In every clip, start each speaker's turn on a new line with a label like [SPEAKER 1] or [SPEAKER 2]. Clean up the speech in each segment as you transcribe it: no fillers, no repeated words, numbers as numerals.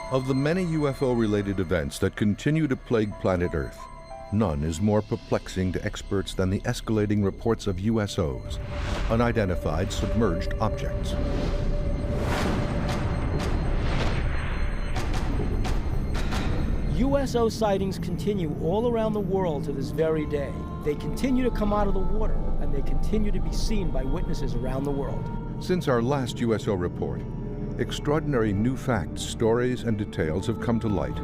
[SPEAKER 1] Of the many UFO-related events that continue to plague planet Earth, none is more perplexing to experts than the escalating reports of USOs, unidentified submerged objects.
[SPEAKER 2] USO sightings continue all around the world to this very day. They continue to come out of the water, and they continue to be seen by witnesses around the world.
[SPEAKER 1] Since our last USO report, extraordinary new facts, stories, and details have come to light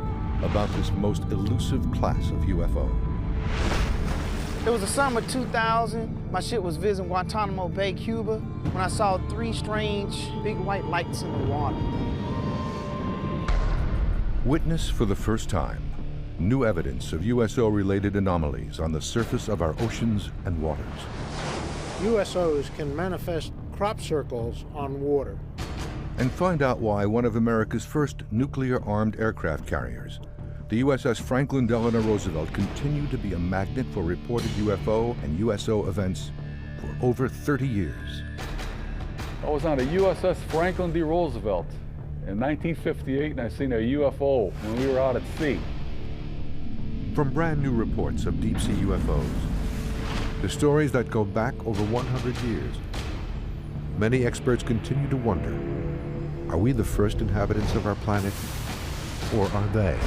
[SPEAKER 1] about this most elusive class of UFO.
[SPEAKER 3] It was the summer 2000. My ship was visiting Guantanamo Bay, Cuba, when I saw 3 strange big white lights in the water.
[SPEAKER 1] Witness for the first time new evidence of USO-related anomalies on the surface of our oceans and waters.
[SPEAKER 4] USOs can manifest crop circles on water.
[SPEAKER 1] And find out why one of America's first nuclear-armed aircraft carriers, the USS Franklin Delano Roosevelt, continued to be a magnet for reported UFO and USO events for over 30 years.
[SPEAKER 5] I was on a USS Franklin D. Roosevelt in 1958, and I seen a UFO when we were out at sea.
[SPEAKER 1] From brand new reports of deep-sea UFOs to stories that go back over 100 years, many experts continue to wonder, are we the first inhabitants of our planet, or are they?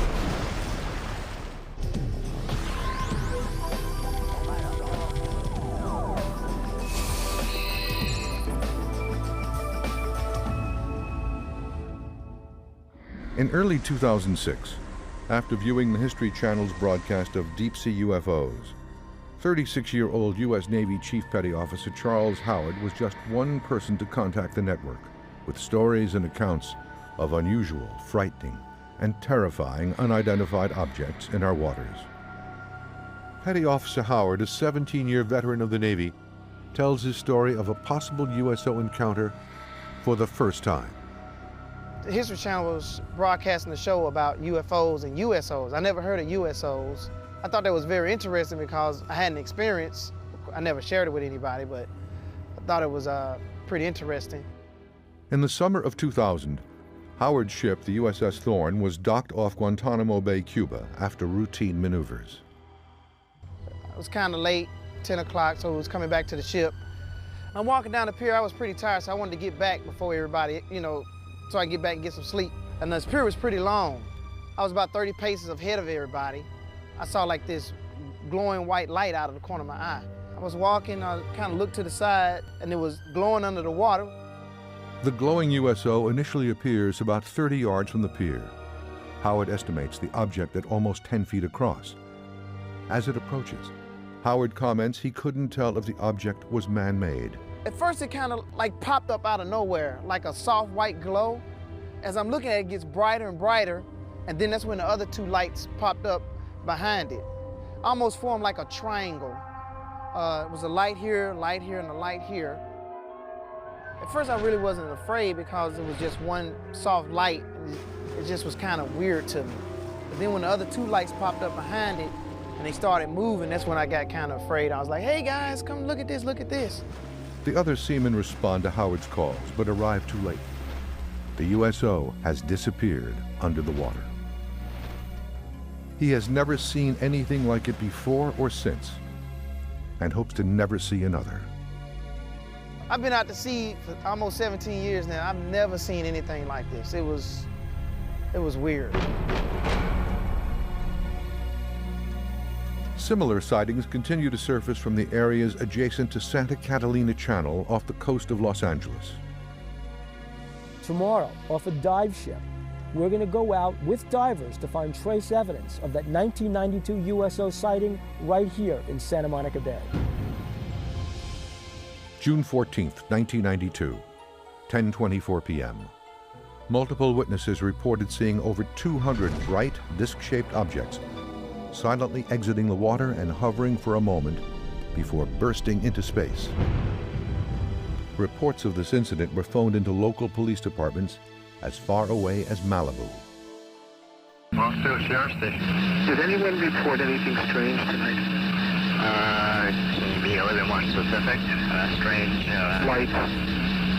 [SPEAKER 1] In early 2006, after viewing the History Channel's broadcast of deep-sea UFOs, 36-year-old U.S. Navy Chief Petty Officer Charles Howard was just one person to contact the network with stories and accounts of unusual, frightening, and terrifying unidentified objects in our waters. Petty Officer Howard, a 17-year veteran of the Navy, tells his story of a possible USO encounter for the first time.
[SPEAKER 3] The History Channel was broadcasting a show about UFOs and USOs. I never heard of USOs. I thought that was very interesting because I hadn't experienced. I never shared it with anybody, but I thought it was pretty interesting.
[SPEAKER 1] In the summer of 2000, Howard's ship, the USS Thorn, was docked off Guantanamo Bay, Cuba, after routine maneuvers.
[SPEAKER 3] It was kind of late, 10 o'clock, so it was coming back to the ship. I'm walking down the pier. I was pretty tired, so I wanted to get back before everybody, so I can get back and get some sleep. And this pier was pretty long. I was about 30 paces ahead of everybody. I saw like this glowing white light out of the corner of my eye. I was walking, I kind of looked to the side, and it was glowing under the water.
[SPEAKER 1] The glowing USO initially appears about 30 yards from the pier. Howard estimates the object at almost 10 feet across. As it approaches, Howard comments he couldn't tell if the object was man-made.
[SPEAKER 3] At first it kind of like popped up out of nowhere, like a soft white glow. As I'm looking at it, it gets brighter and brighter, and then that's when the other 2 lights popped up behind it. Almost formed like a triangle. It was a light here, and a light here. At first I really wasn't afraid because it was just one soft light. It just was kind of weird to me. But then when the other 2 lights popped up behind it and they started moving, that's when I got kind of afraid. I was like, hey guys, come look at this, look at this.
[SPEAKER 1] The other seamen respond to Howard's calls, but arrive too late. The USO has disappeared under the water. He has never seen anything like it before or since, and hopes to never see another.
[SPEAKER 3] I've been out to sea for almost 17 years now. I've never seen anything like this. It was weird.
[SPEAKER 1] Similar sightings continue to surface from the areas adjacent to Santa Catalina Channel off the coast of Los Angeles.
[SPEAKER 2] Tomorrow, off a dive ship, we're going to go out with divers to find trace evidence of that 1992 USO sighting right here in Santa Monica Bay.
[SPEAKER 1] June 14th, 1992, 10:24 p.m. Multiple witnesses reported seeing over 200 bright, disc-shaped objects silently exiting the water and hovering for a moment before bursting into space. Reports of this incident were phoned into local police departments as far away as Malibu.
[SPEAKER 6] Moscow Sheriff Station. Did anyone report anything strange tonight? Can you be a little bit more specific? Strange... Lights.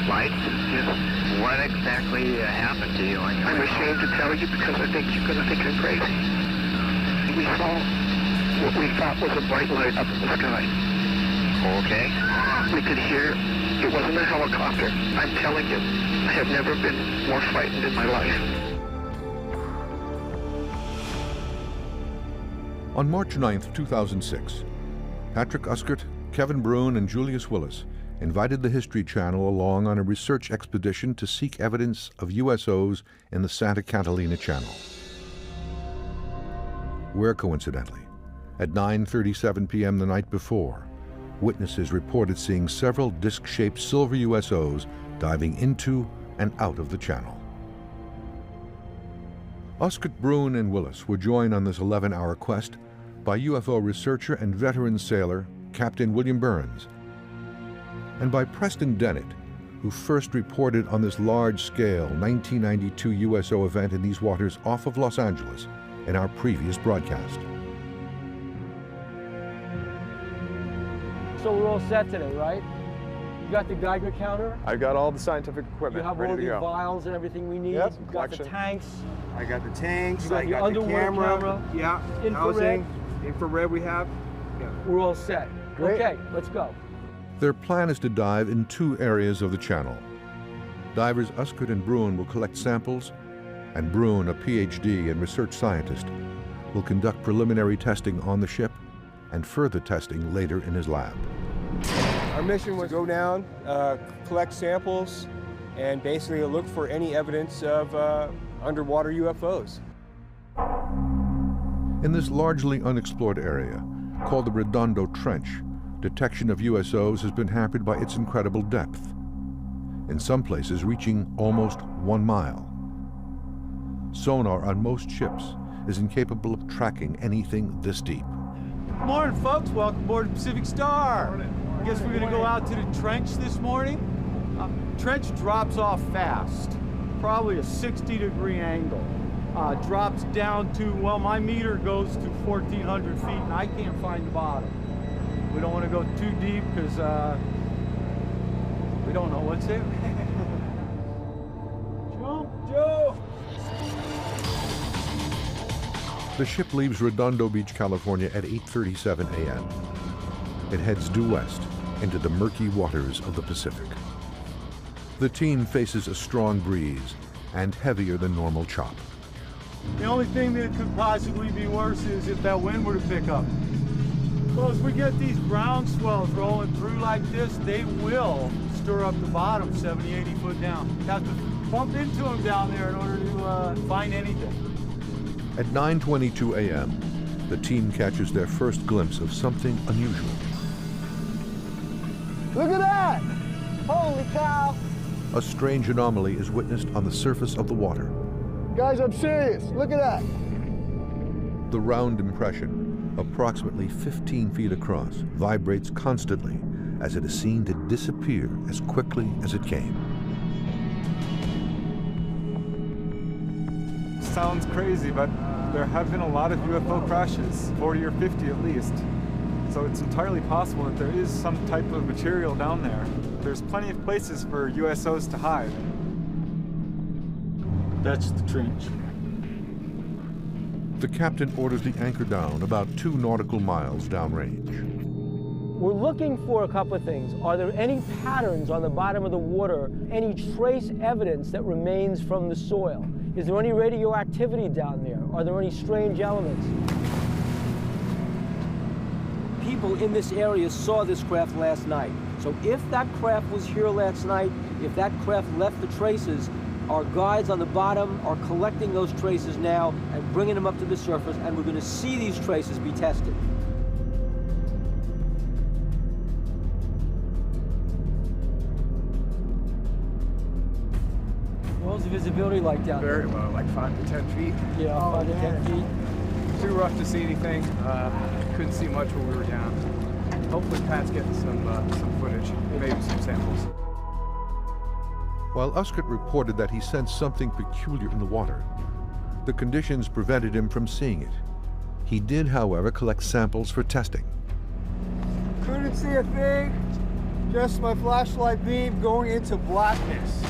[SPEAKER 6] Lights? Yes. What exactly happened to you? I'm ashamed to tell you because I think you're going to think I'm crazy. We saw what we thought was a bright light up in the sky. Okay. We could hear it wasn't a helicopter. I'm telling you, I have never been more frightened in my life.
[SPEAKER 1] On March 9th, 2006, Patrick Uskert, Kevin Bruin, and Julius Willis invited the History Channel along on a research expedition to seek evidence of USOs in the Santa Catalina Channel. Where, coincidentally, at 9:37 p.m. the night before, witnesses reported seeing several disc-shaped silver USOs diving into and out of the channel. Uskert, Bruin, and Willis were joined on this 11-hour quest by UFO researcher and veteran sailor Captain William Burns, and by Preston Dennett, who first reported on this large-scale 1992 USO event in these waters off of Los Angeles in our previous broadcast.
[SPEAKER 2] So we're all set today, right? You got the Geiger counter?
[SPEAKER 7] I got all the scientific equipment
[SPEAKER 2] You have
[SPEAKER 7] ready
[SPEAKER 2] all
[SPEAKER 7] to
[SPEAKER 2] the
[SPEAKER 7] go.
[SPEAKER 2] vials and everything we need?
[SPEAKER 7] Yep,
[SPEAKER 2] You got
[SPEAKER 7] collection.
[SPEAKER 2] the tanks?
[SPEAKER 7] I got the tanks,
[SPEAKER 2] You got
[SPEAKER 7] I
[SPEAKER 2] the
[SPEAKER 7] got the
[SPEAKER 2] underwater camera?
[SPEAKER 7] Yeah,
[SPEAKER 2] Infrared?
[SPEAKER 7] housing, infrared we have. Yeah.
[SPEAKER 2] We're all set.
[SPEAKER 7] Great.
[SPEAKER 2] Okay, let's go.
[SPEAKER 1] Their plan is to dive in two areas of the channel. Divers Uskert and Bruin will collect samples, and Bruin, a PhD and research scientist, will conduct preliminary testing on the ship and further testing later in his lab.
[SPEAKER 8] Our mission was to go down, collect samples, and basically look for any evidence of underwater UFOs.
[SPEAKER 1] In this largely unexplored area, called the Redondo Trench, detection of USOs has been hampered by its incredible depth, in some places reaching almost 1 mile. Sonar on most ships is incapable of tracking anything this deep.
[SPEAKER 9] Morning, folks. Welcome aboard the Pacific Star. I guess we're going to go out to the trench this morning. Trench drops off fast, probably a 60-degree angle. Drops down to, well, my meter goes to 1,400 feet, and I can't find the bottom. We don't want to go too deep because we don't know what's there. Jump, Joe!
[SPEAKER 1] The ship leaves Redondo Beach, California at 8:37 a.m. It heads due west into the murky waters of the Pacific. The team faces a strong breeze and heavier than normal chop.
[SPEAKER 9] The only thing that could possibly be worse is if that wind were to pick up. Well, as we get these ground swells rolling through like this, they will stir up the bottom 70, 80 foot down. You have to bump into them down there in order to find anything.
[SPEAKER 1] At 9:22 a.m., the team catches their first glimpse of something unusual.
[SPEAKER 3] Look at that! Holy cow!
[SPEAKER 1] A strange anomaly is witnessed on the surface of the water.
[SPEAKER 3] Guys, I'm serious. Look at that.
[SPEAKER 1] The round impression, approximately 15 feet across, vibrates constantly as it is seen to disappear as quickly as it came.
[SPEAKER 7] Sounds crazy, but there have been a lot of UFO crashes, 40 or 50 at least. So it's entirely possible that there is some type of material down there. There's plenty of places for USOs to hide.
[SPEAKER 9] That's the trench.
[SPEAKER 1] The captain orders the anchor down about 2 nautical miles downrange.
[SPEAKER 2] We're looking for a couple of things. Are there any patterns on the bottom of the water, any trace evidence that remains from the soil? Is there any radioactivity down there? Are there any strange elements? People in this area saw this craft last night. So if that craft was here last night, if that craft left the traces, our guides on the bottom are collecting those traces now and bringing them up to the surface, and we're going to see these traces be tested. What was the visibility like down there?
[SPEAKER 7] Very low, like 5 to 10 feet.
[SPEAKER 2] Yeah, 5 to 10 feet.
[SPEAKER 7] Too rough to see anything. Couldn't see much when we were down. Hopefully Pat's getting some footage, maybe some samples.
[SPEAKER 1] While Uskert reported that he sensed something peculiar in the water, the conditions prevented him from seeing it. He did, however, collect samples for testing.
[SPEAKER 8] Couldn't see a thing, just my flashlight beam going into blackness.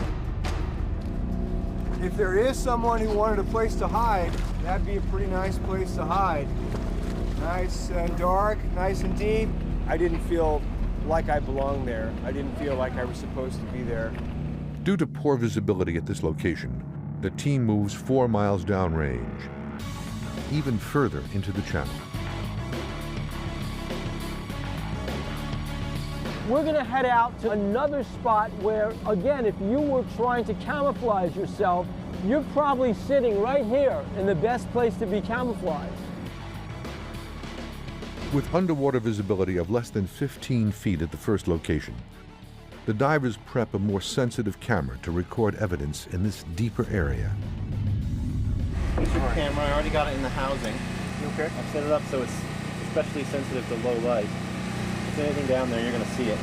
[SPEAKER 8] If there is someone who wanted a place to hide, that'd be a pretty nice place to hide. Nice and dark, nice and deep. I didn't feel like I belonged there. I didn't feel like I was supposed to be there.
[SPEAKER 1] Due to poor visibility at this location, the team moves 4 miles downrange, even further into the channel.
[SPEAKER 2] We're going to head out to another spot where, again, if you were trying to camouflage yourself, you're probably sitting right here in the best place to be camouflaged.
[SPEAKER 1] With underwater visibility of less than 15 feet at the first location, the divers prep a more sensitive camera to record evidence in this deeper area.
[SPEAKER 10] Here's your camera. I already got it in the housing.
[SPEAKER 8] Okay.
[SPEAKER 10] I've set it up so it's especially sensitive to low light. If there's anything down there, you're going to see it.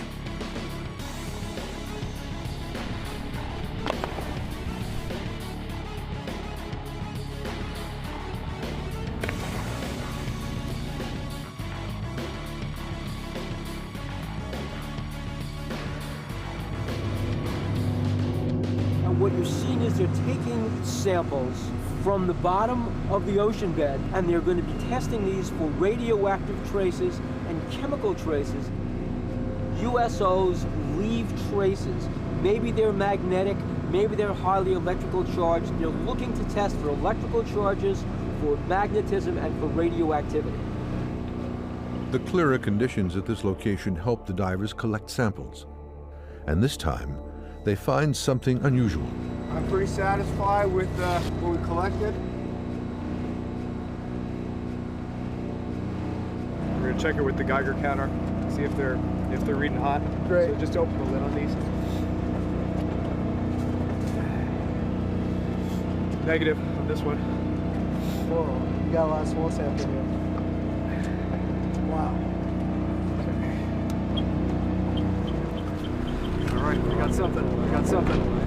[SPEAKER 2] What you're seeing is they're taking samples from the bottom of the ocean bed, and they're going to be testing these for radioactive traces and chemical traces. USOs leave traces. Maybe they're magnetic, maybe they're highly electrical charged. They're looking to test for electrical charges, for magnetism, and for radioactivity.
[SPEAKER 1] The clearer conditions at this location help the divers collect samples. And this time, they find something unusual.
[SPEAKER 8] I'm pretty satisfied with what we collected. We're gonna check it with the Geiger counter, see if they're reading hot. Great. So just open the lid on these. Negative on this one.
[SPEAKER 3] Whoa, you got a lot of small sample here. Wow.
[SPEAKER 8] All right, we got something. We got something.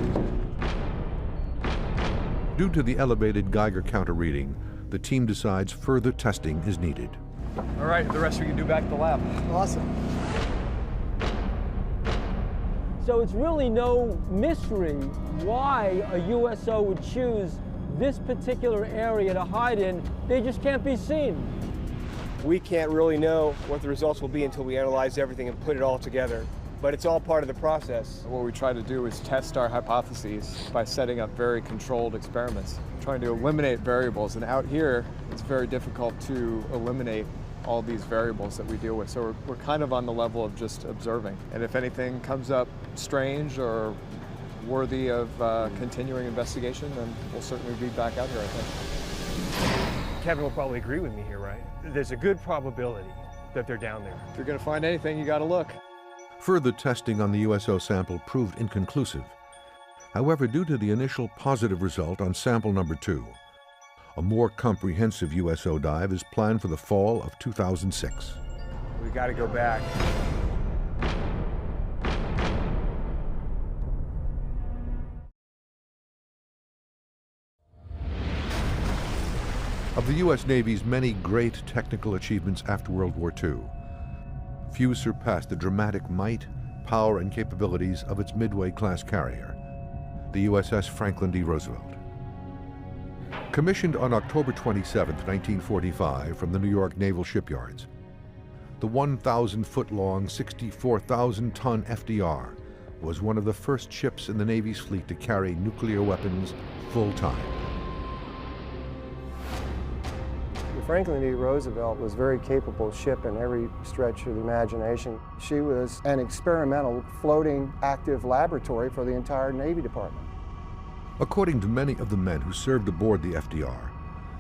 [SPEAKER 1] Due to the elevated Geiger counter reading, the team decides further testing is needed.
[SPEAKER 8] All right, the rest we can do back at the lab.
[SPEAKER 3] Awesome.
[SPEAKER 2] So it's really no mystery why a USO would choose this particular area to hide in. They just can't be seen.
[SPEAKER 8] We can't really know what the results will be until we analyze everything and put it all together. But it's all part of the process.
[SPEAKER 7] What we try to do is test our hypotheses by setting up very controlled experiments, trying to eliminate variables. And out here, it's very difficult to eliminate all these variables that we deal with. So we're kind of on the level of just observing. And if anything comes up strange or worthy of continuing investigation, then we'll certainly be back out here, I think.
[SPEAKER 11] Kevin will probably agree with me here, right? There's a good probability that they're down there.
[SPEAKER 7] If you're going to find anything, you got to look.
[SPEAKER 1] Further testing on the USO sample proved inconclusive. However, due to the initial positive result on sample number 2, a more comprehensive USO dive is planned for the fall of 2006.
[SPEAKER 8] We got to go back.
[SPEAKER 1] Of the U.S. Navy's many great technical achievements after World War II, few surpassed the dramatic might, power, and capabilities of its Midway-class carrier, the USS Franklin D. Roosevelt. Commissioned on October 27, 1945 from the New York Naval Shipyards, the 1,000-foot-long, 64,000-ton FDR was one of the first ships in the Navy's fleet to carry nuclear weapons full-time.
[SPEAKER 12] The Franklin D. Roosevelt was a very capable ship in every stretch of the imagination. She was an experimental floating active laboratory for the entire Navy Department.
[SPEAKER 1] According to many of the men who served aboard the FDR,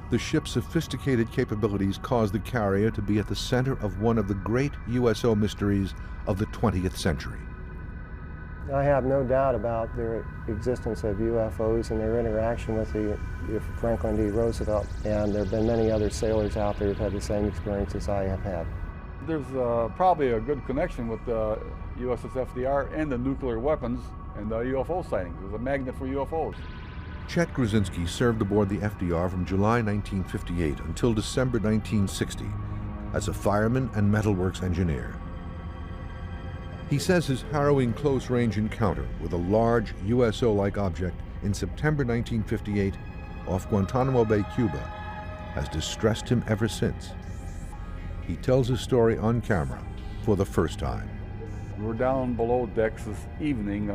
[SPEAKER 1] the ship's sophisticated capabilities caused the carrier to be at the center of one of the great USO mysteries of the 20th century.
[SPEAKER 12] I have no doubt about their existence of UFOs and their interaction with the Franklin D. Roosevelt, and there have been many other sailors out there who've had the same experiences I have had.
[SPEAKER 5] There's probably a good connection with the USS FDR and the nuclear weapons and the UFO sightings. There's a magnet for UFOs.
[SPEAKER 1] Chet Grzinski served aboard the FDR from July 1958 until December 1960 as a fireman and metalworks engineer. He says his harrowing close-range encounter with a large USO-like object in September 1958 off Guantanamo Bay, Cuba, has distressed him ever since. He tells his story on camera for the first time.
[SPEAKER 5] We were down below decks this evening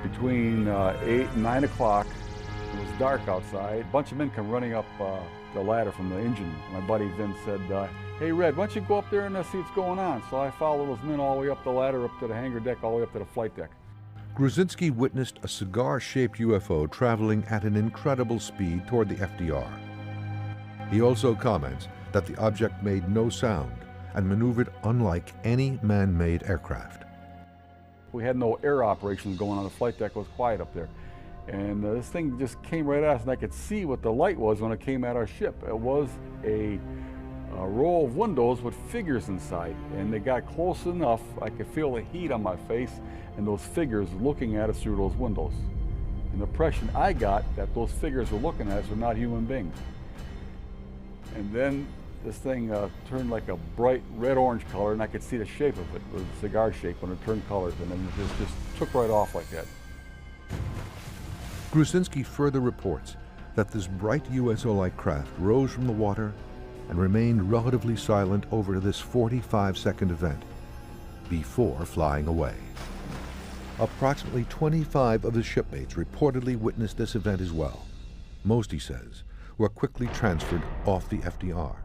[SPEAKER 5] between 8 and 9 o'clock. It was dark outside. A bunch of men come running up the ladder from the engine. My buddy then said, hey Red, why don't you go up there and see what's going on? So I followed those men all the way up the ladder, up to the hangar deck, all the way up to the flight deck.
[SPEAKER 1] Gruzinski witnessed a cigar-shaped UFO traveling at an incredible speed toward the FDR. He also comments that the object made no sound and maneuvered unlike any man-made aircraft.
[SPEAKER 5] We had no air operations going on. The flight deck was quiet up there. And this thing just came right at us, and I could see what the light was when it came at our ship. It was a row of windows with figures inside, and they got close enough, I could feel the heat on my face, and those figures looking at us through those windows. And the impression I got that those figures were looking at us were not human beings. And then this thing turned like a bright red-orange color, and I could see the shape of it. It was a cigar shape when it turned colors, and then it just took right off like that.
[SPEAKER 1] Gruzinski further reports that this bright USO-like craft rose from the water and remained relatively silent over this 45-second event before flying away. Approximately 25 of his shipmates reportedly witnessed this event as well. Most, he says, were quickly transferred off the FDR.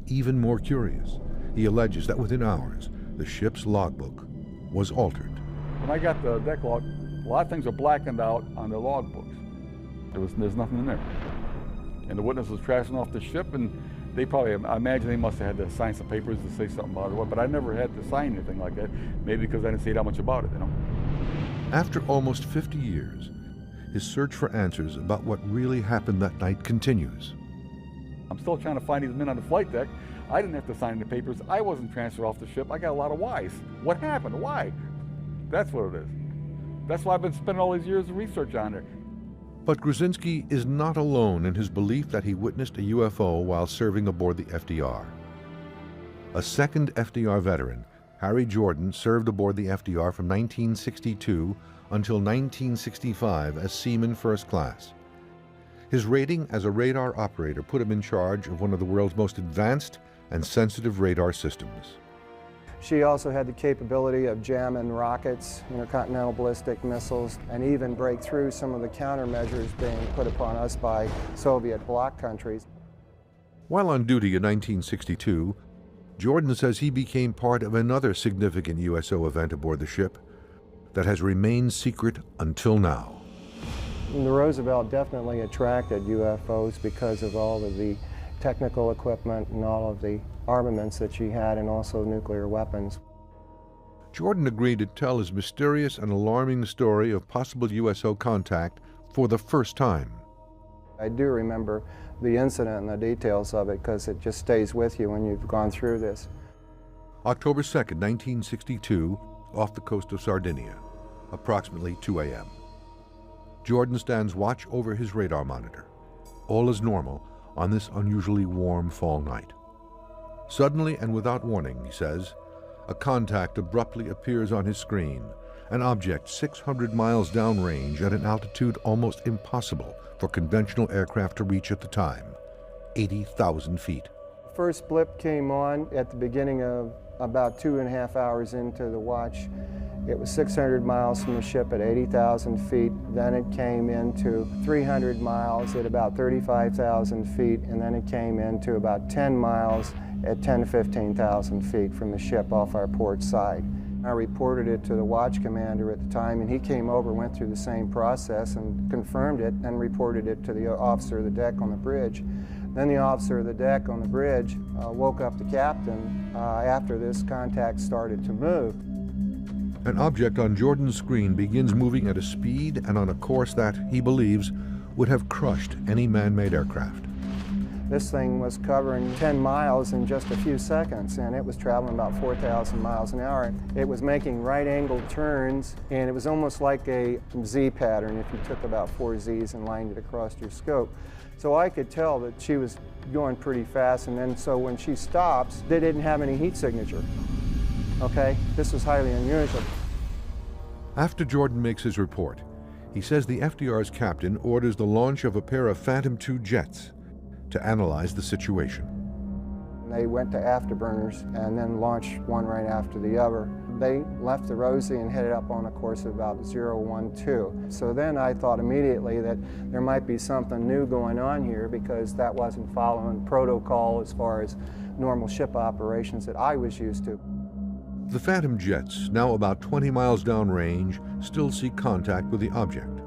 [SPEAKER 1] Even more curious, he alleges that within hours, the ship's logbook was altered.
[SPEAKER 5] When I got the deck log, a lot of things were blackened out on the logbooks. There's nothing in there. And the witness was trashing off the ship, and they probably, I imagine they must have had to sign some papers to say something about it, but I never had to sign anything like that, maybe because I didn't say that much about it, you know.
[SPEAKER 1] After almost 50 years, his search for answers about what really happened that night continues.
[SPEAKER 5] I'm still trying to find these men on the flight deck. I didn't have to sign the papers. I wasn't transferred off the ship. I got a lot of whys. What happened? Why? That's what it is. That's why I've been spending all these years of research on it.
[SPEAKER 1] But Gruzinski is not alone in his belief that he witnessed a UFO while serving aboard the FDR. A second FDR veteran, Harry Jordan, served aboard the FDR from 1962 until 1965 as Seaman First Class. His rating as a radar operator put him in charge of one of the world's most advanced and sensitive radar systems.
[SPEAKER 12] She also had the capability of jamming rockets, intercontinental ballistic missiles, and even break through some of the countermeasures being put upon us by Soviet bloc countries.
[SPEAKER 1] While on duty in 1962, Jordan says he became part of another significant USO event aboard the ship that has remained secret until now.
[SPEAKER 12] The Roosevelt definitely attracted UFOs because of all of the technical equipment and all of the armaments that she had, and also nuclear weapons.
[SPEAKER 1] Jordan agreed to tell his mysterious and alarming story of possible USO contact for the first time.
[SPEAKER 12] I do remember the incident and the details of it because it just stays with you when you've gone through this.
[SPEAKER 1] October 2nd, 1962, off the coast of Sardinia, approximately 2 a.m. Jordan stands watch over his radar monitor. All is normal on this unusually warm fall night. Suddenly and without warning, he says, a contact abruptly appears on his screen, an object 600 miles downrange at an altitude almost impossible for conventional aircraft to reach at the time, 80,000 feet.
[SPEAKER 12] First blip came on at the beginning of about 2.5 hours into the watch. It was 600 miles from the ship at 80,000 feet. Then it came into 300 miles at about 35,000 feet, and then it came into about 10 miles at 10 to 15,000 feet from the ship off our port side. I reported it to the watch commander at the time, and he came over, went through the same process and confirmed it, and reported it to the officer of the deck on the bridge. Then the officer of the deck on the bridge woke up the captain after this contact started to move.
[SPEAKER 1] An object on Jordan's screen begins moving at a speed and on a course that, he believes, would have crushed any man-made aircraft.
[SPEAKER 12] This thing was covering 10 miles in just a few seconds, and it was traveling about 4,000 miles an hour. It was making right-angled turns, and it was almost like a Z pattern if you took about 4 Zs and lined it across your scope. So I could tell that she was going pretty fast, and then so when she stops, they didn't have any heat signature. Okay, this was highly unusual.
[SPEAKER 1] After Jordan makes his report, he says the FDR's captain orders the launch of a pair of Phantom II jets to analyze the situation.
[SPEAKER 12] They went to afterburners and then launched one right after the other. They left the Rosie and headed up on a course of about 012. So then I thought immediately that there might be something new going on here, because that wasn't following protocol as far as normal ship operations that I was used to.
[SPEAKER 1] The Phantom jets, now about 20 miles downrange, still see contact with the object.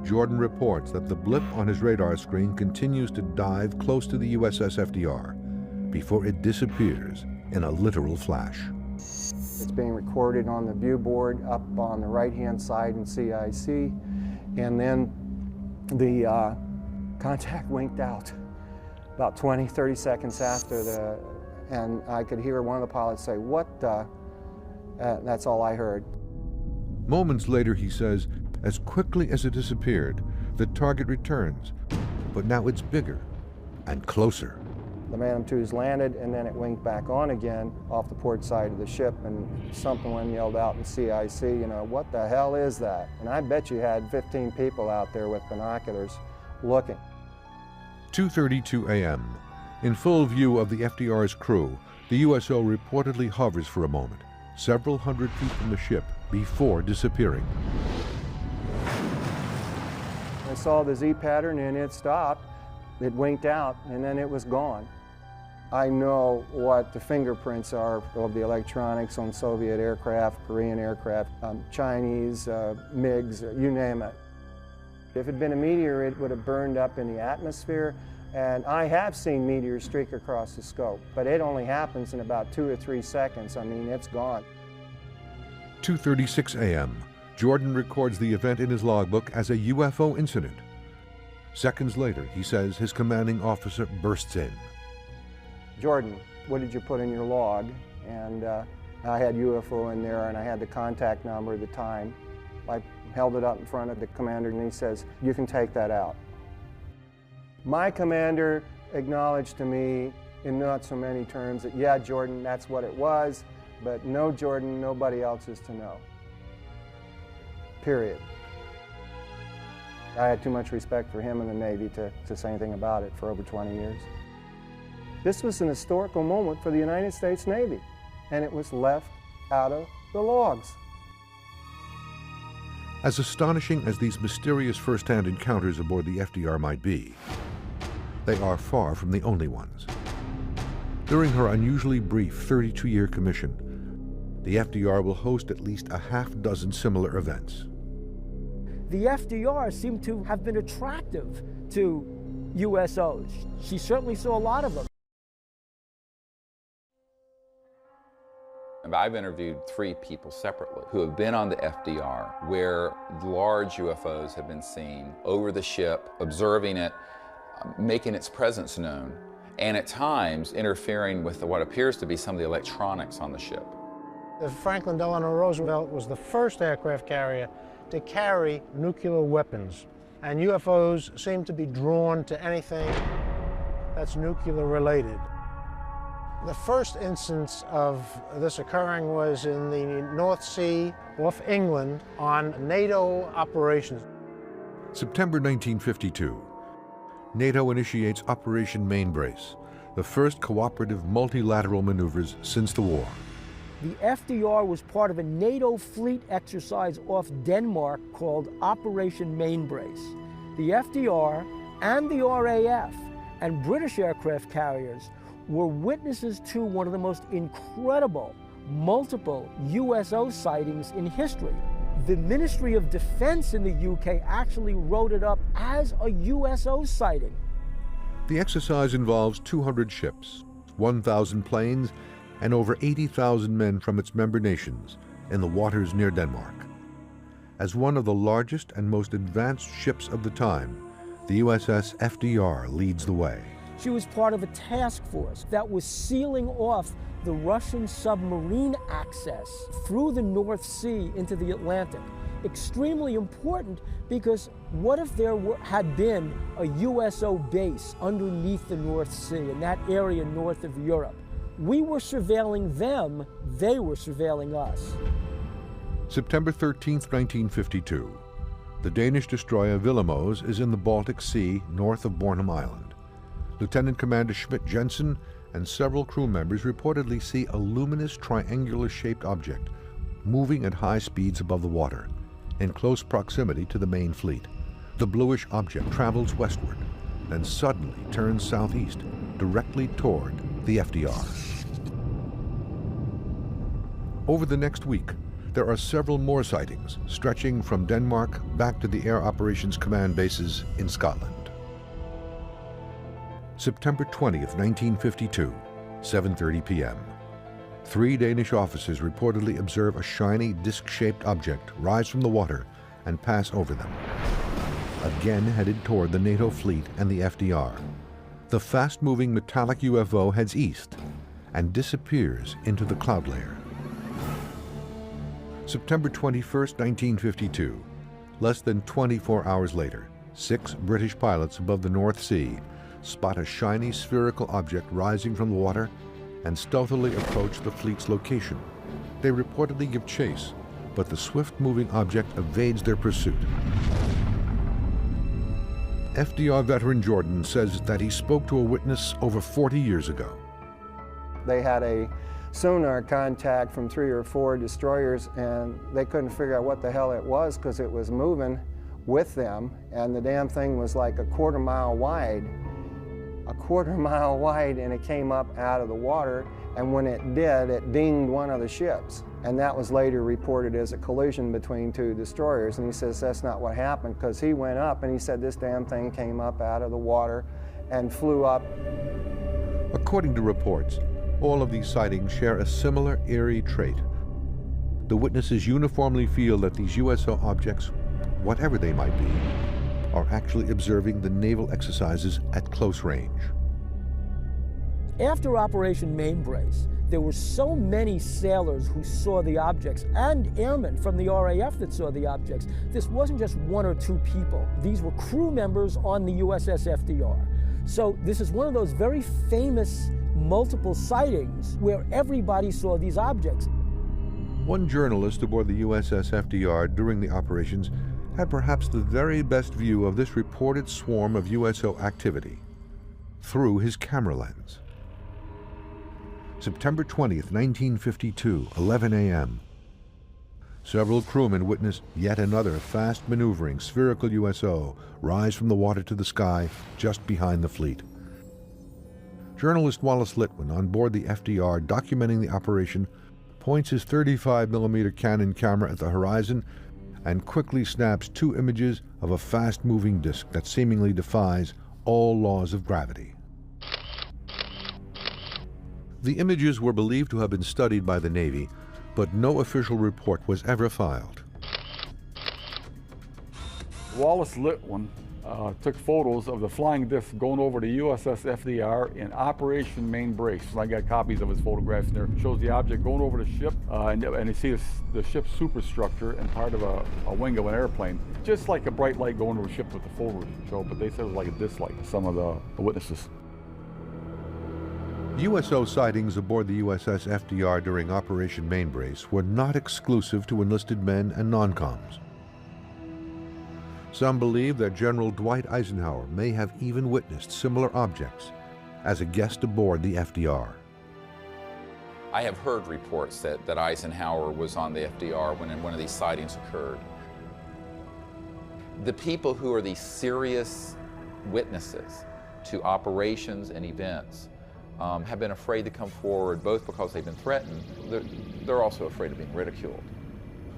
[SPEAKER 1] Jordan reports that the blip on his radar screen continues to dive close to the USS FDR before it disappears in a literal flash.
[SPEAKER 12] It's being recorded on the view board up on the right-hand side in CIC, and then the contact winked out about 20, 30 seconds after and I could hear one of the pilots say, "What the?" That's all I heard.
[SPEAKER 1] Moments later, he says, as quickly as it disappeared, the target returns, but now it's bigger and closer.
[SPEAKER 12] The Phantom II's landed, and then it winked back on again off the port side of the ship, and someone yelled out in CIC, you know, "What the hell is that?" And I bet you had 15 people out there with binoculars looking.
[SPEAKER 1] 2:32 a.m. In full view of the FDR's crew, the USO reportedly hovers for a moment, several hundred feet from the ship, before disappearing.
[SPEAKER 12] I saw the Z pattern and it stopped. It winked out and then it was gone. I know what the fingerprints are of the electronics on Soviet aircraft, Korean aircraft, Chinese, MiGs, you name it. If it had been a meteor, it would have burned up in the atmosphere. And I have seen meteors streak across the scope, but it only happens in about 2 or 3 seconds. I mean, it's gone.
[SPEAKER 1] 2:36 a.m. Jordan records the event in his logbook as a UFO incident. Seconds later, he says his commanding officer bursts in.
[SPEAKER 12] "Jordan, what did you put in your log?" And I had UFO in there, and I had the contact number at the time. I held it up in front of the commander, and he says, "You can take that out." My commander acknowledged to me in not so many terms that, "Yeah, Jordan, that's what it was, but no, Jordan, nobody else is to know." Period. I had too much respect for him in the Navy to say anything about it for over 20 years. This was an historical moment for the United States Navy, and it was left out of the logs.
[SPEAKER 1] As astonishing as these mysterious first-hand encounters aboard the FDR might be, they are far from the only ones. During her unusually brief 32-year commission, the FDR will host at least a half-dozen similar events.
[SPEAKER 2] The FDR seemed to have been attractive to USOs. She certainly saw a lot of them.
[SPEAKER 13] I've interviewed 3 people separately who have been on the FDR where large UFOs have been seen over the ship, observing it, making its presence known, and at times interfering with what appears to be some of the electronics on the ship.
[SPEAKER 4] The Franklin Delano Roosevelt was the first aircraft carrier to carry nuclear weapons, and UFOs seem to be drawn to anything that's nuclear related. The first instance of this occurring was in the North Sea off England on NATO operations.
[SPEAKER 1] September 1952. NATO initiates Operation Mainbrace, the first cooperative multilateral maneuvers since the war.
[SPEAKER 2] The FDR was part of a NATO fleet exercise off Denmark called Operation Mainbrace. The FDR and the RAF and British aircraft carriers were witnesses to one of the most incredible multiple USO sightings in history. The Ministry of Defense in the UK actually wrote it up as a USO sighting.
[SPEAKER 1] The exercise involves 200 ships, 1,000 planes, and over 80,000 men from its member nations in the waters near Denmark. As one of the largest and most advanced ships of the time, the USS FDR leads the way.
[SPEAKER 2] She was part of a task force that was sealing off the Russian submarine access through the North Sea into the Atlantic. Extremely important because what if there had been a USO base underneath the North Sea in that area north of Europe? We were surveilling them, they were surveilling us.
[SPEAKER 1] September 13th, 1952. The Danish destroyer Willemoes is in the Baltic Sea north of Bornholm Island. Lieutenant Commander Schmidt-Jensen and several crew members reportedly see a luminous triangular-shaped object moving at high speeds above the water, in close proximity to the main fleet. The bluish object travels westward, then suddenly turns southeast, directly toward the FDR. Over the next week, there are several more sightings stretching from Denmark back to the Air Operations Command bases in Scotland. September 20th, 1952, 7:30 p.m. 3 Danish officers reportedly observe a shiny disc-shaped object rise from the water and pass over them, again headed toward the NATO fleet and the FDR. The fast-moving metallic UFO heads east and disappears into the cloud layer. September 21st, 1952, less than 24 hours later, 6 British pilots above the North Sea spot a shiny spherical object rising from the water and stealthily approach the fleet's location. They reportedly give chase, but the swift-moving object evades their pursuit. FDR veteran Jordan says that he spoke to a witness over 40 years ago.
[SPEAKER 12] They had a sonar contact from 3 or 4 destroyers, and they couldn't figure out what the hell it was because it was moving with them, and the damn thing was like a quarter mile wide, and it came up out of the water, and when it did, it dinged one of the ships, and that was later reported as a collision between 2 destroyers. And he says that's not what happened, because he went up and he said this damn thing came up out of the water and flew up.
[SPEAKER 1] According to reports, all of these sightings share a similar eerie trait. The witnesses uniformly feel that these USO objects, whatever they might be, are actually observing the naval exercises at close range.
[SPEAKER 2] After Operation Mainbrace, there were so many sailors who saw the objects and airmen from the RAF that saw the objects. This wasn't just 1 or 2 people. These were crew members on the USS FDR. So this is one of those very famous multiple sightings where everybody saw these objects.
[SPEAKER 1] One journalist aboard the USS FDR during the operations had perhaps the very best view of this reported swarm of USO activity through his camera lens. September 20th, 1952, 11 a.m. Several crewmen witnessed yet another fast maneuvering spherical USO rise from the water to the sky just behind the fleet. Journalist Wallace Litwin, on board the FDR documenting the operation, points his 35mm Canon camera at the horizon and quickly snaps 2 images of a fast-moving disk that seemingly defies all laws of gravity. The images were believed to have been studied by the Navy, but no official report was ever filed.
[SPEAKER 5] Wallace Litwin took photos of the flying disc going over the USS FDR in Operation Mainbrace. I got copies of his photographs there. It shows the object going over the ship, and you see the ship's superstructure and part of a wing of an airplane. Just like a bright light going over a ship with the full show, but they said it was like a disc light, some of the witnesses.
[SPEAKER 1] USO sightings aboard the USS FDR during Operation Mainbrace were not exclusive to enlisted men and non-coms. Some believe that General Dwight Eisenhower may have even witnessed similar objects as a guest aboard the FDR.
[SPEAKER 13] I have heard reports that Eisenhower was on the FDR when one of these sightings occurred. The people who are the serious witnesses to operations and events have been afraid to come forward, both because they've been threatened, they're also afraid of being ridiculed.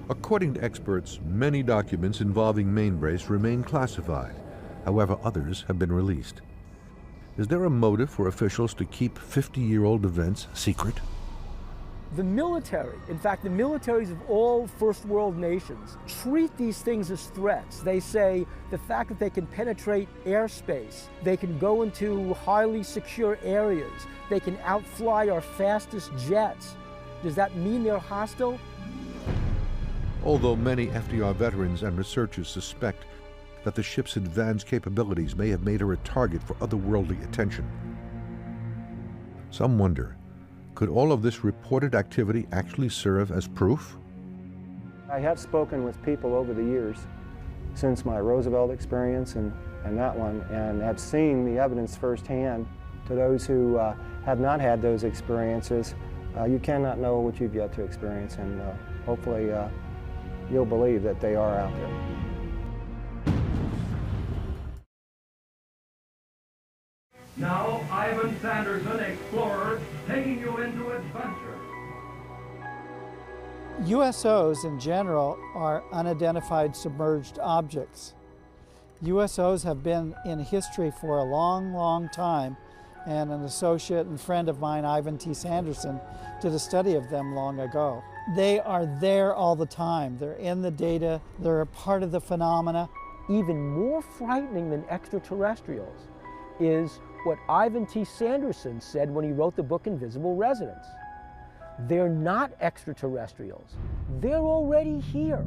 [SPEAKER 1] According to experts, many documents involving Mainbrace remain classified. However, others have been released. Is there a motive for officials to keep 50-year-old events secret?
[SPEAKER 2] The military, in fact, the militaries of all first world nations treat these things as threats. They say the fact that they can penetrate airspace, they can go into highly secure areas, they can outfly our fastest jets. Does that mean they're hostile?
[SPEAKER 1] Although many FDR veterans and researchers suspect that the ship's advanced capabilities may have made her a target for otherworldly attention, some wonder, could all of this reported activity actually serve as proof?
[SPEAKER 12] I have spoken with people over the years since my Roosevelt experience and that one, and have seen the evidence firsthand. To those who have not had those experiences, you cannot know what you've yet to experience, and hopefully you'll believe that they are out there.
[SPEAKER 14] Now, Ivan Sanderson, explorer, taking you into adventure.
[SPEAKER 15] USOs in general are unidentified submerged objects. USOs have been in history for a long, long time, and an associate and friend of mine, Ivan T. Sanderson, did a study of them long ago. They are there all the time. They're in the data. They're a part of the phenomena.
[SPEAKER 2] Even more frightening than extraterrestrials is what Ivan T. Sanderson said when he wrote the book Invisible Residents. They're not extraterrestrials. They're already here.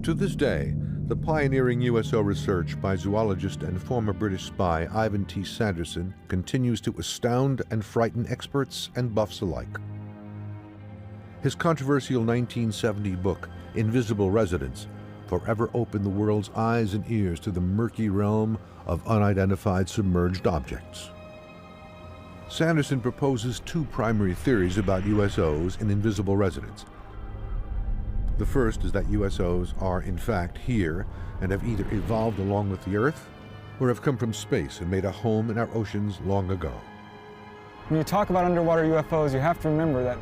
[SPEAKER 1] To this day, the pioneering USO research by zoologist and former British spy Ivan T. Sanderson continues to astound and frighten experts and buffs alike. His controversial 1970 book, Invisible Residents, forever opened the world's eyes and ears to the murky realm of unidentified submerged objects. Sanderson proposes two primary theories about USOs in Invisible Residents. The first is that USOs are in fact here and have either evolved along with the Earth or have come from space and made a home in our oceans long ago.
[SPEAKER 7] When you talk about underwater UFOs, you have to remember that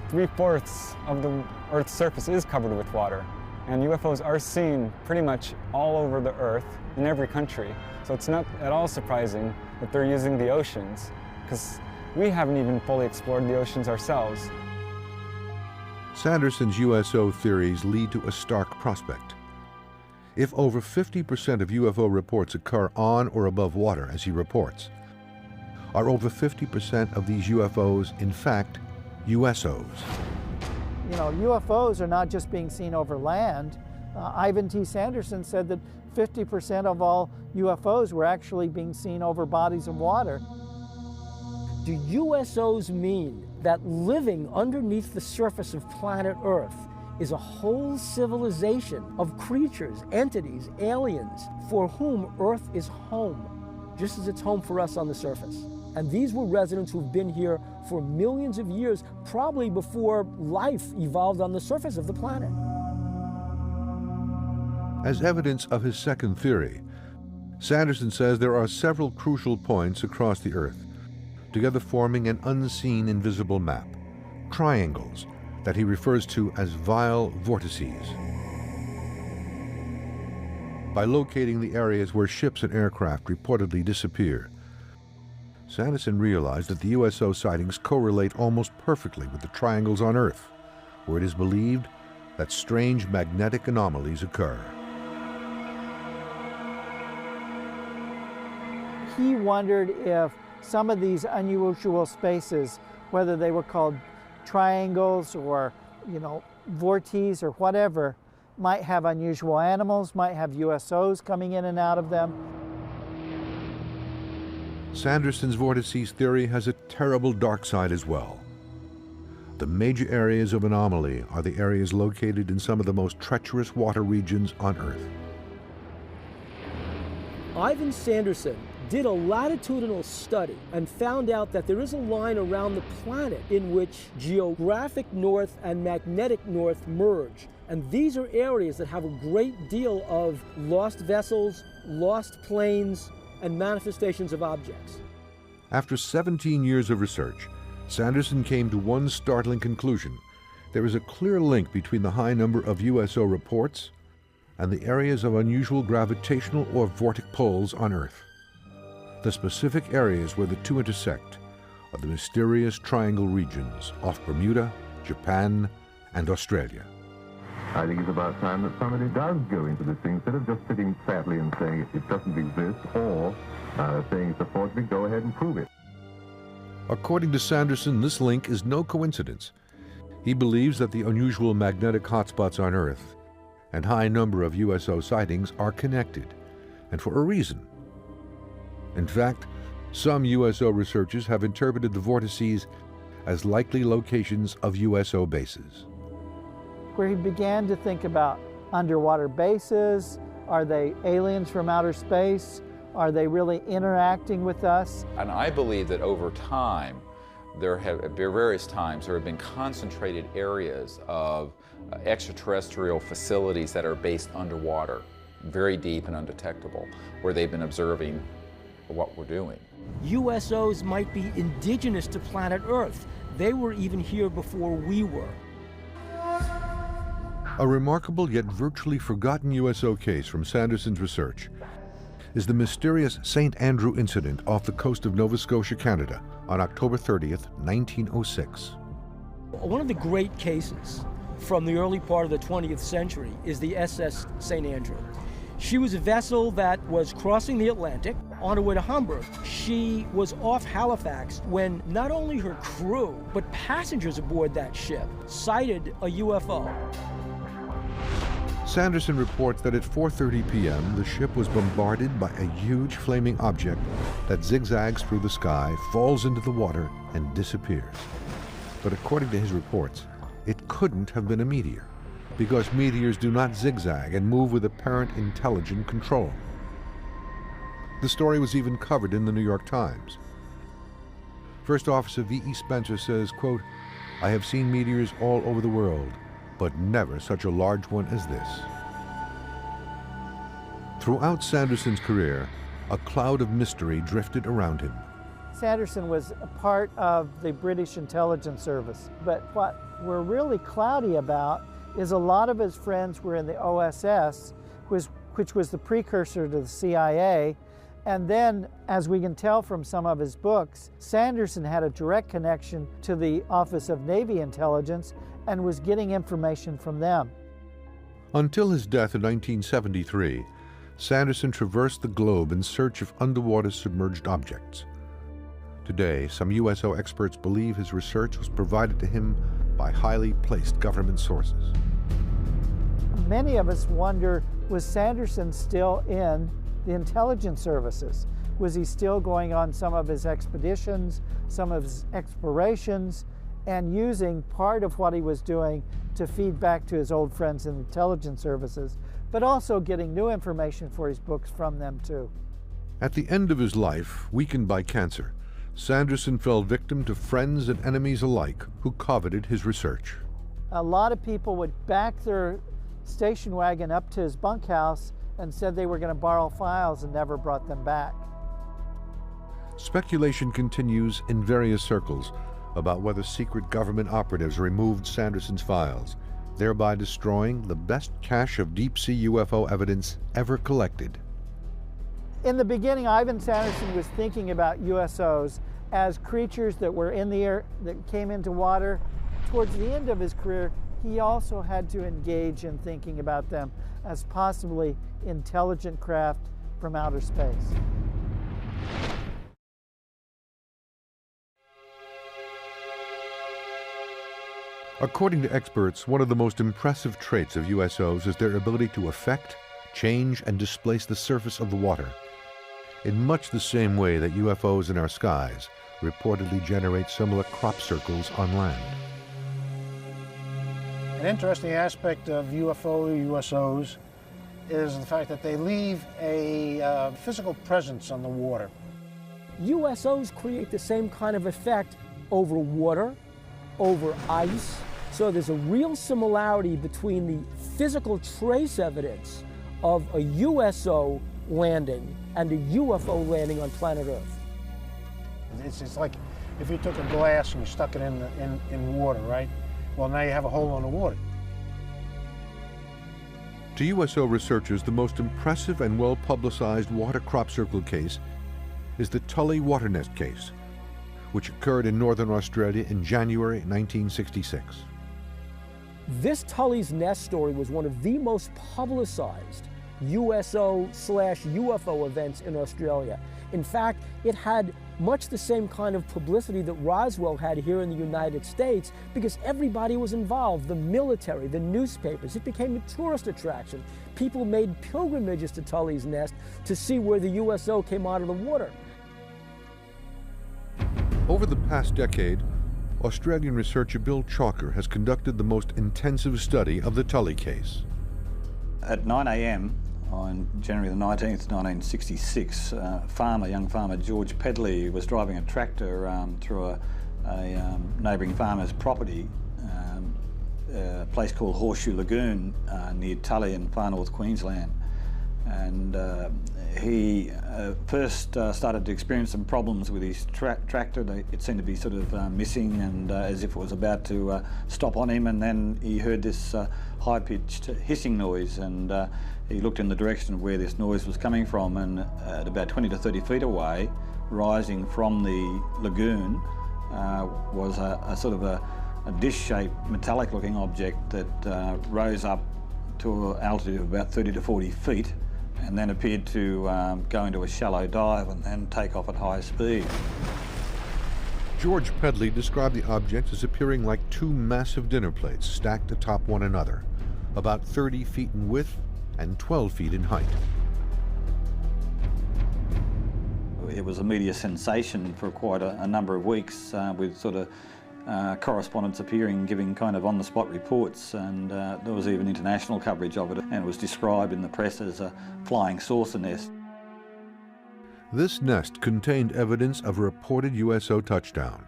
[SPEAKER 7] 3/4 of the Earth's surface is covered with water. And UFOs are seen pretty much all over the Earth, in every country. So it's not at all surprising that they're using the oceans, because we haven't even fully explored the oceans ourselves.
[SPEAKER 1] Sanderson's USO theories lead to a stark prospect. If over 50% of UFO reports occur on or above water, as he reports, are over 50% of these UFOs in fact USOs?
[SPEAKER 15] You know, UFOs are not just being seen over land. Ivan T. Sanderson said that 50% of all UFOs were actually being seen over bodies of water.
[SPEAKER 2] Do USOs mean that living underneath the surface of planet Earth is a whole civilization of creatures, entities, aliens, for whom Earth is home, just as it's home for us on the surface? And these were residents who've been here for millions of years, probably before life evolved on the surface of the planet.
[SPEAKER 1] As evidence of his second theory, Sanderson says there are several crucial points across the Earth, together forming an unseen invisible map, triangles that he refers to as vile vortices. By locating the areas where ships and aircraft reportedly disappear, Sanderson realized that the USO sightings correlate almost perfectly with the triangles on Earth, where it is believed that strange magnetic anomalies occur.
[SPEAKER 15] He wondered if some of these unusual spaces, whether they were called triangles or, vortices or whatever, might have unusual animals, might have USOs coming in and out of them.
[SPEAKER 1] Sanderson's vortices theory has a terrible dark side as well. The major areas of anomaly are the areas located in some of the most treacherous water regions on Earth.
[SPEAKER 2] Ivan Sanderson did a latitudinal study and found out that there is a line around the planet in which geographic north and magnetic north merge. And these are areas that have a great deal of lost vessels, lost planes, and manifestations of objects.
[SPEAKER 1] After 17 years of research, Sanderson came to one startling conclusion. There is a clear link between the high number of USO reports and the areas of unusual gravitational or vortic poles on Earth. The specific areas where the two intersect are the mysterious triangle regions off Bermuda, Japan, and Australia.
[SPEAKER 16] I think it's about time that somebody does go into this thing, instead of just sitting sadly and saying it doesn't exist, or saying it's a forgery, go ahead and prove it.
[SPEAKER 1] According to Sanderson, this link is no coincidence. He believes that the unusual magnetic hotspots on Earth and high number of USO sightings are connected, and for a reason. In fact, some USO researchers have interpreted the vortices as likely locations of USO bases.
[SPEAKER 15] where he began to think about underwater bases. Are they aliens from outer space? Are they really interacting with us?
[SPEAKER 13] And I believe that over time, at various times, there have been concentrated areas of extraterrestrial facilities that are based underwater, very deep and undetectable, where they've been observing what we're doing.
[SPEAKER 2] USOs might be indigenous to planet Earth. They were even here before we were.
[SPEAKER 1] A remarkable yet virtually forgotten USO case from Sanderson's research is the mysterious St. Andrew incident off the coast of Nova Scotia, Canada, on October 30th, 1906.
[SPEAKER 2] One of the great cases from the early part of the 20th century is the SS St. Andrew. She was a vessel that was crossing the Atlantic on her way to Hamburg. She was off Halifax when not only her crew, but passengers aboard that ship sighted a UFO.
[SPEAKER 1] Sanderson reports that at 4:30 p.m., the ship was bombarded by a huge flaming object that zigzags through the sky, falls into the water, and disappears. But according to his reports, it couldn't have been a meteor, because meteors do not zigzag and move with apparent intelligent control. The story was even covered in the New York Times. First Officer V.E. Spencer says, quote, "I have seen meteors all over the world, but never such a large one as this." Throughout Sanderson's career, a cloud of mystery drifted around him.
[SPEAKER 15] Sanderson was a part of the British intelligence service, but what we're really cloudy about is a lot of his friends were in the OSS, which was the precursor to the CIA, and then, as we can tell from some of his books, Sanderson had a direct connection to the Office of Navy Intelligence and was getting information from them.
[SPEAKER 1] Until his death in 1973, Sanderson traversed the globe in search of underwater submerged objects. Today, some USO experts believe his research was provided to him by highly placed government sources.
[SPEAKER 15] Many of us wonder, was Sanderson still in the intelligence services? Was he still going on some of his expeditions, some of his explorations, and using part of what he was doing to feed back to his old friends in the intelligence services, but also getting new information for his books from them too?
[SPEAKER 1] At the end of his life, weakened by cancer, Sanderson fell victim to friends and enemies alike who coveted his research.
[SPEAKER 15] A lot of people would back their station wagon up to his bunkhouse and said they were going to borrow files and never brought them back.
[SPEAKER 1] Speculation continues in various circles about whether secret government operatives removed Sanderson's files, thereby destroying the best cache of deep-sea UFO evidence ever collected.
[SPEAKER 15] In the beginning, Ivan Sanderson was thinking about USOs as creatures that were in the air, that came into water. Towards the end of his career, he also had to engage in thinking about them as possibly intelligent craft from outer space.
[SPEAKER 1] According to experts, one of the most impressive traits of USOs is their ability to affect, change, and displace the surface of the water, in much the same way that UFOs in our skies reportedly generate similar crop circles on land.
[SPEAKER 4] An interesting aspect of USOs is the fact that they leave a physical presence on the water.
[SPEAKER 2] USOs create the same kind of effect over water, over ice, so there's a real similarity between the physical trace evidence of a USO landing and a UFO landing on planet Earth.
[SPEAKER 4] It's like if you took a glass and you stuck it in water, right? Well, now you have a hole in the water.
[SPEAKER 1] To USO researchers, the most impressive and well-publicized water crop circle case is the Tully water nest case, which occurred in northern Australia in January 1966.
[SPEAKER 2] This Tully's nest story was one of the most publicized USO/UFO events in Australia. In fact, it had much the same kind of publicity that Roswell had here in the United States because everybody was involved, the military, the newspapers. It became a tourist attraction. People made pilgrimages to Tully's nest to see where the USO came out of the water.
[SPEAKER 1] Over the past decade, Australian researcher Bill Chalker has conducted the most intensive study of the Tully case.
[SPEAKER 17] At 9 a.m. on January the 19th, 1966, young farmer George Pedley was driving a tractor through a neighbouring farmer's property, a place called Horseshoe Lagoon near Tully in far north Queensland. And he first started to experience some problems with his tractor. It seemed to be sort of missing and as if it was about to stop on him, and then he heard this high-pitched hissing noise, and he looked in the direction of where this noise was coming from, and at about 20 to 30 feet away, rising from the lagoon, was a sort of a dish-shaped metallic-looking object that rose up to an altitude of about 30 to 40 feet, and then appeared to go into a shallow dive and then take off at high speed.
[SPEAKER 1] George Pedley described the object as appearing like two massive dinner plates stacked atop one another, about 30 feet in width and 12 feet in height.
[SPEAKER 17] It was a media sensation for quite a number of weeks, with sort of correspondents appearing, giving kind of on-the-spot reports, and there was even international coverage of it, and it was described in the press as a flying saucer nest.
[SPEAKER 1] This nest contained evidence of a reported USO touchdown,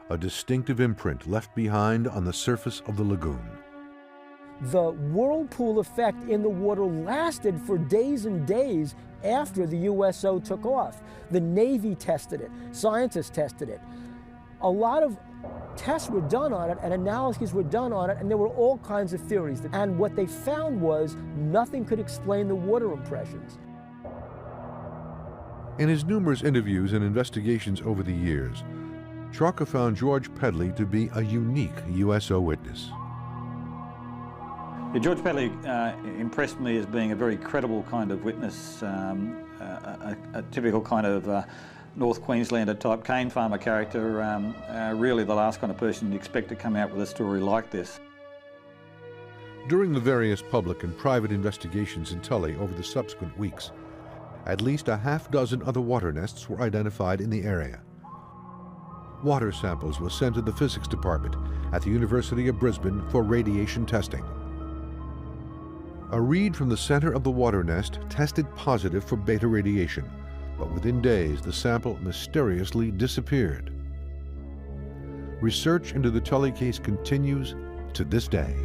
[SPEAKER 1] a distinctive imprint left behind on the surface of the lagoon.
[SPEAKER 2] The whirlpool effect in the water lasted for days and days after the USO took off. The Navy tested it, scientists tested it. A lot of tests were done on it and analyses were done on it, and there were all kinds of theories. And what they found was nothing could explain the water impressions.
[SPEAKER 1] In his numerous interviews and investigations over the years, Chalker found George Pedley to be a unique USO witness.
[SPEAKER 17] Yeah, George Pedley impressed me as being a very credible kind of witness, a typical kind of North Queenslander type cane farmer character, really the last kind of person you'd expect to come out with a story like this.
[SPEAKER 1] During the various public and private investigations in Tully over the subsequent weeks, at least a half-dozen other water nests were identified in the area. Water samples were sent to the physics department at the University of Brisbane for radiation testing. A reed from the center of the water nest tested positive for beta radiation, but within days the sample mysteriously disappeared. Research into the Tully case continues to this day.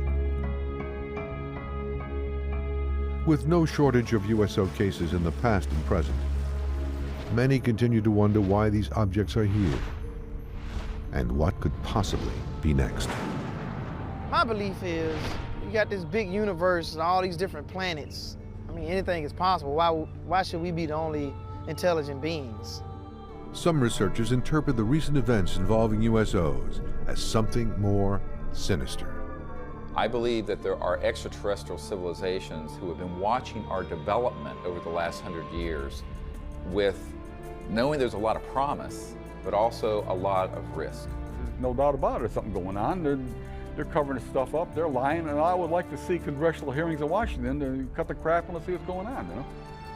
[SPEAKER 1] With no shortage of USO cases in the past and present, many continue to wonder why these objects are here and what could possibly be next.
[SPEAKER 3] My belief is you got this big universe and all these different planets. I mean, anything is possible. Why should we be the only intelligent beings?
[SPEAKER 1] Some researchers interpret the recent events involving USOs as something more sinister.
[SPEAKER 13] I believe that there are extraterrestrial civilizations who have been watching our development over the last 100 years with knowing there's a lot of promise, but also a lot of risk.
[SPEAKER 5] There's no doubt about it, there's something going on. They're covering this stuff up, they're lying, and I would like to see congressional hearings in Washington to cut the crap and let's see what's going on, you know?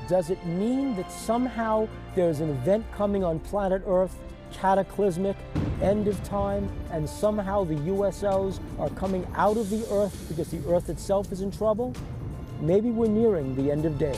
[SPEAKER 2] Does it mean that somehow there's an event coming on planet Earth, cataclysmic, end of time, and somehow the USOs are coming out of the Earth because the Earth itself is in trouble? Maybe we're nearing the end of days.